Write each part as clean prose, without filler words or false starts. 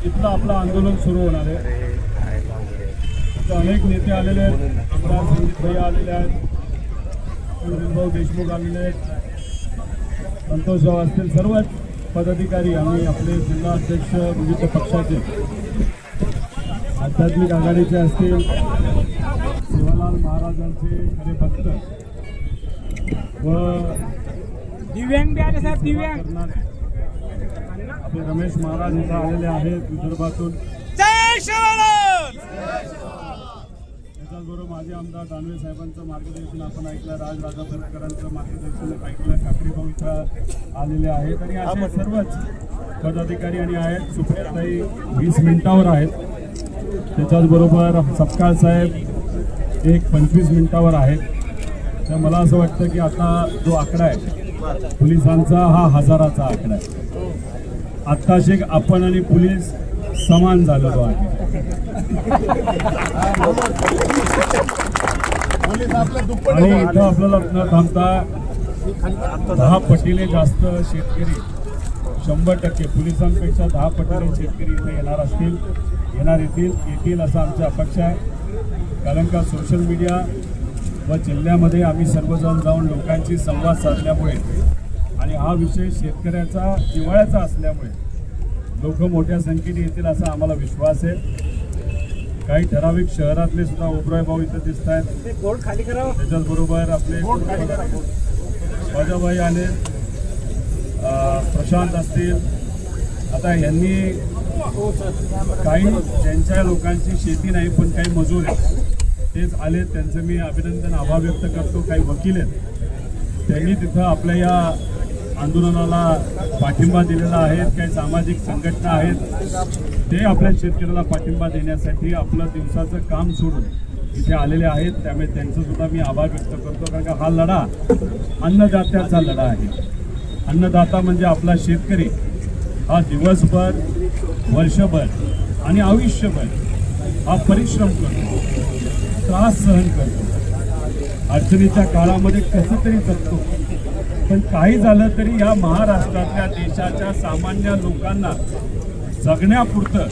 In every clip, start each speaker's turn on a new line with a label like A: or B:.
A: तिथलं आपलं आंदोलन सुरू होणार आहे. अनेक नेते आलेले आहेत, आमदार संदीप भैया आलेले आहेत, विनोद देशमुख आलेले आहेत, संतोषराव असतील, सर्वच पदाधिकारी आणि आपले जिल्हा अध्यक्ष विविध पक्षाचे आध्यात्मिक आघाडीचे असतील, सेवालाल महाराजांचे खरे भक्त व
B: दिव्यांग बी आले साहेब, दिव्यांग
A: आपले रमेश महाराज इथं आलेले आहेत विदर्भातून.
B: जय शिवलाल.
A: त्याचबरोबर माजी आमदार दानवे साहेबांचं मार्गदर्शन आपण ऐकलं, राज राजापूरकरांचं मार्गदर्शन ऐकलं, ठाकरे भाऊ इथं आलेले आहेत आणि असे सर्वच पदाधिकारी आणि आहेत. सुप्रियाताई 20 मिनिटावर आहेत. त्याच्याचबरोबर सपकाळ साहेब एक 25 मिनिटावर आहेत. तर मला असं वाटतं की आता जो आकडा आहे पोलिसांचा हा हजाराचा आकडा आहे. आत्ताशे आपण आणि पोलीस समान झालेलो आहे. आणि इथं आपल्याला न थांबता 10 पटीने जास्त शेतकरी 100% पोलिसांपेक्षा 10 पटीने शेतकरी इथे येणार असतील, येतील असं आमची अपेक्षा आहे. कारण का सोशल मीडिया व जिल्ह्यामध्ये आम्ही सर्वजण जाऊन लोकांशी संवाद साधल्यामुळे आणि हा विषय शेतकऱ्याचा जिव्हाळ्याचा असल्यामुळे लोक मोठ्या संख्येने येतील असा आम्हाला विश्वास आहे. काही ठराविक शहरातले सुद्धा ओबराय भाऊ इथं दिसत आहेत. त्याच्याचबरोबर आपले राजाभाई आले, प्रशांत असतील. आता यांनी काही ज्यांच्या लोकांची शेती नाही पण काही मजूर आहेत तेच आले, त्यांचं मी अभिनंदन आभार व्यक्त करतो. काही वकील आहेत, त्यांनी तिथं आपल्या या आंदोलनाला पाठिंबा दिलेला आहे. काही सामाजिक संघटना आहेत ते आपल्या शेतकऱ्याला पाठिंबा देण्यासाठी आपलं दिवसाचं काम सोडून इथे आलेले आहेत. त्यामुळे त्यांचं सुद्धा मी आभार व्यक्त करतो. कारण का हा लढा अन्नदात्याचा लढा आहे. अन्नदाता म्हणजे आपला शेतकरी हा दिवसभर, वर्षभर आणि आयुष्यभर हा परिश्रम करतो, त्रास सहन करतो, अडचणीच्या काळामध्ये कसं तरी जगतो. पण काही झालं तरी या महाराष्ट्रातल्या देशाच्या सामान्य लोकांना जगण्यापुरतं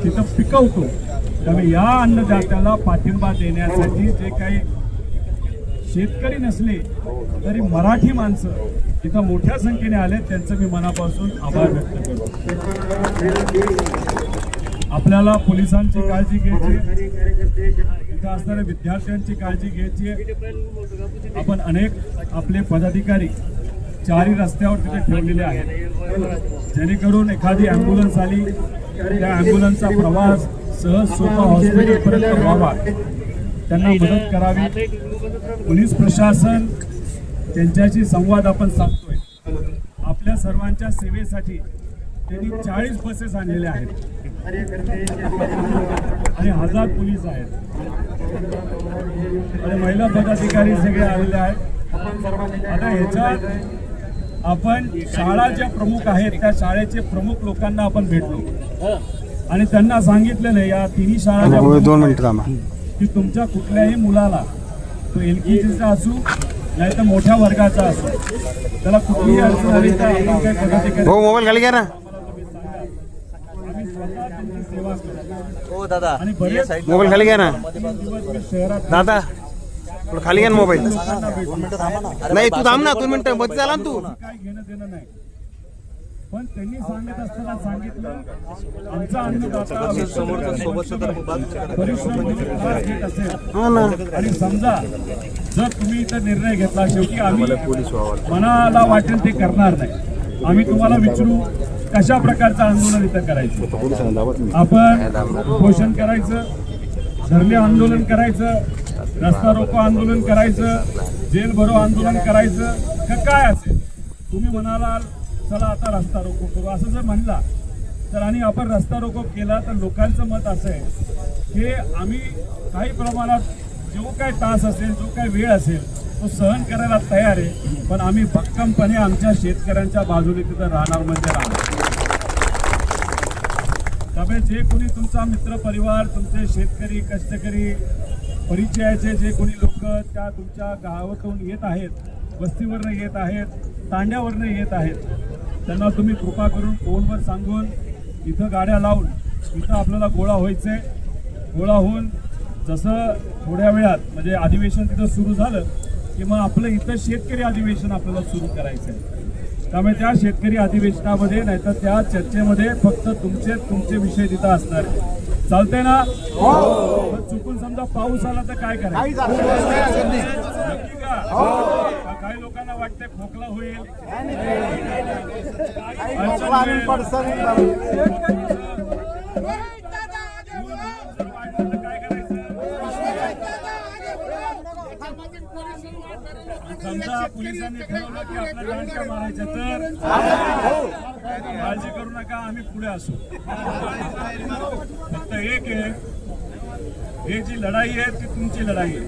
A: तिथं पिकवतो. त्यामुळे या अन्नदात्याला पाठिंबा देण्यासाठी जे काही शेतकरी नसले तरी मराठी माणसं इथं मोठ्या संख्येने आले, त्यांचं मी मनापासून आभार व्यक्त करतो. आपल्याला पोलिसांची काळजी घ्यायची, इथं असणाऱ्या विद्यार्थ्यांची काळजी घ्यायची. आपण अनेक आपले पदाधिकारी चारी रस्त्यावर तिथे ठेवलेले आहेत, जेणेकरून एखादी ॲम्ब्युलन्स आली त्या ॲम्ब्युलन्सचा प्रवास सहज सोपा हॉस्पिटलपर्यंत व्हावा, त्यांना मदत करावी. पोलीस प्रशासन त्यांच्याशी संवाद आपण साधतोय. आपल्या सर्वांच्या सेवेसाठी त्यांनी 40 बसेस आणलेल्या आहेत आणि 1000 पोलीस आहेत आणि महिला पदाधिकारी सगळे आलेले आहेत. आता ह्याच्यात आपण शाळा ज्या प्रमुख आहेत त्या शाळेचे प्रमुख लोकांना आपण भेटलो आणि त्यांना सांगितलेलं आहे या तिन्ही शाळा की तुमच्या कुठल्याही मुलाला तो LKGचा असू नाही तर मोठ्या वर्गाचा असू, त्याला कुठलीही अडचण आली तर आपण काय पदाधिकारी
C: मोबाईल खाली घ्या ना.
B: हो दादा,
A: आणि बरेच
C: मोबाईल खाली घ्या ना
A: शहरात
C: दादा, थोडं खाली घ्या ना मोबाईल. नाही तू थांब ना, 2 मिनिटं मध्ये झाला ना तू.
A: काय घेणं देणं नाही, पण त्यांनी सांगत असताना सांगितलं आमचा अन्नदाता परिश्रम घेत असेल आणि समजा जर तुम्ही इथं निर्णय घेतला, शेवटी आम्ही मनाला वाटेल ते करणार नाही. आम्ही तुम्हाला विचारू कशा प्रकारचं आंदोलन इथं करायचं. आपण उपोषण करायचं, धरणे आंदोलन करायचं, रस्ता रोको आंदोलन करायचं, जेल भरो आंदोलन करायचं का काय असेल. तुम्ही म्हणाला चला आता रस्ता रोको करू असं जर म्हणला तर आणि आपण रस्ता रोको केला तर लोकांचं मत असं आहे की आम्ही काही प्रमाणात जो काही तास असेल, जो काही वेळ असेल तो सहन करायला तयार आहे, पण आम्ही भक्कमपणे आमच्या शेतकऱ्यांच्या बाजूने तिथं राहणार म्हणजे राहणार. त्यामुळे जे कोणी तुमचा मित्र परिवार, तुमचे शेतकरी, कष्टकरी, परिचयाचे जे कोणी लोक त्या तुमच्या गावातून येत आहेत, वस्तीवरनं येत आहेत, तांड्यावरनं येत आहेत, त्यांना तुम्ही कृपा करून फोनवर सांगून इथं गाड्या लावून इथं आपल्याला गोळा व्हायचंय. गोळा होऊन जसं थोड्या वेळात म्हणजे अधिवेशन तिथं सुरू झालं की मग आपलं इथं शेतकरी अधिवेशन आपल्याला सुरू करायचं आहे. त्यामुळे त्या शेतकरी अधिवेशनामध्ये नाहीतर त्या चर्चेमध्ये फक्त तुमचे विषय तिथं असणार आहे. चालतंय ना? पण चुकून समजा पाऊस आला तर काय करायचं? नक्की का? का काही लोकांना वाटतंय खोकला होईल, काय करायचं? समजा पोलिसांनी ठरवलं की आपल्या दांडक्या मारायच्या तर काळजी करू नका, आम्ही पुढे असू. फक्त एक आहे, ही जी लढाई आहे ती तुमची लढाई आहे.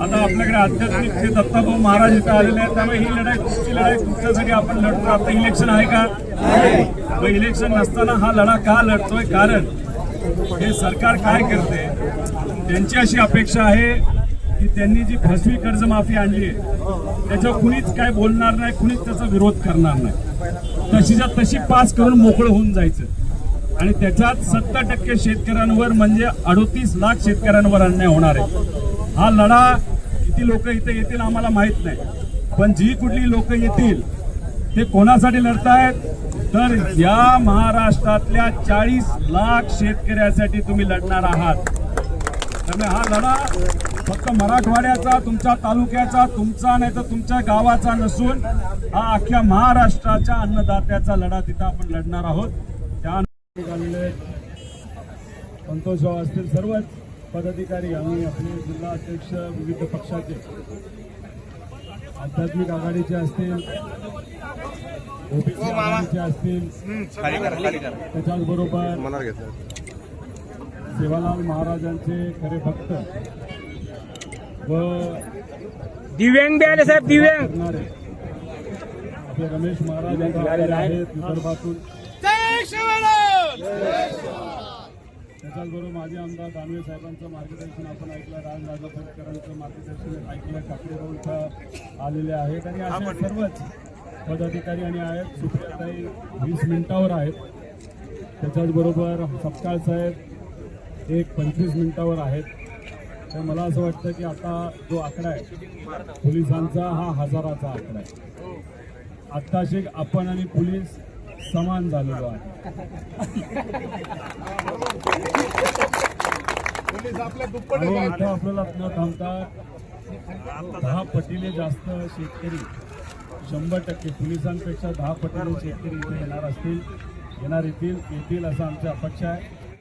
A: आता आपल्याकडे आध्यात्मिक ते दत्ताभाऊ महाराज इथं आलेले आहेत, त्यामुळे ही लढाई तुमची लढाई तुमच्यासाठी आपण लढतो. आता इलेक्शन आहे का? मग इलेक्शन नसताना हा लढा का लढतोय? कारण हे सरकार काय करते, त्यांची अशी अपेक्षा आहे की त्यांनी जी फसवी कर्जमाफी आणली आहे त्याच्यावर कुणीच काय बोलणार नाही, कुणीच त्याचा विरोध करणार नाही, तशीच्या तशी पास करून मोकळं होऊन जायचं. आणि त्याच्यात 70% शेतकऱ्यांवर म्हणजे 38 लाख शेतकऱ्यांवर अन्याय होणार आहे. हा लढा किती लोक इथे येतील आम्हाला माहित नाही, पण जी कुठली लोक येतील ते कोणासाठी लढतायत तर या महाराष्ट्रातल्या 40 लाख शेतकऱ्यासाठी तुम्ही लढणार आहात. त्यामुळे हा लढा फक्त मराठवाड्याचा, तुमच्या तालुक्याचा, तुमचा नाही तर तुमच्या गावाचा नसून हा अख्ख्या महाराष्ट्राच्या अन्नदात्याचा लढा तिथं आपण लढणार आहोत. त्या संतोषराव असतील, सर्वच पदाधिकारी आणि आपले जिल्हा अध्यक्ष विविध पक्षाचे, आध्यात्मिक आघाडीचे असतील, ओबीसी आघाडीचे असतील, त्याच्याचबरोबर सेवालाल महाराजांचे खरे भक्त व
B: दिव्यांग बी आले साहेब, दिव्यांग
A: करणारे आपले रमेश महाराज यांचे आलेले आहेत विदर्भातून. त्याच्याचबरोबर माजी आमदार दानवे साहेबांचं मार्गदर्शन आपण ऐकलं, राजराजा फटकरांचं मार्गदर्शन ऐकलं, काकडेगाव इथं आलेले आहेत आणि असे सर्वच पदाधिकारी आणि आहेत. सुप्रियाताई 20 मिनिटावर आहेत. त्याच्याचबरोबर सपकाळ साहेब एक 25 मिनिटावर आहेत. तर मला असं वाटतं की आता जो आकडा आहे पोलिसांचा हा हजाराचा आकडा आहे. आत्ताशी आपण आणि पोलीस समान झालेलो आहे. आणि इथं आपल्याला न थांबता 10 पटीने जास्त शेतकरी 100% पोलिसांपेक्षा 10 पटीने शेतकरी इथे येणार असतील, येतील असं आमची अपेक्षा आहे.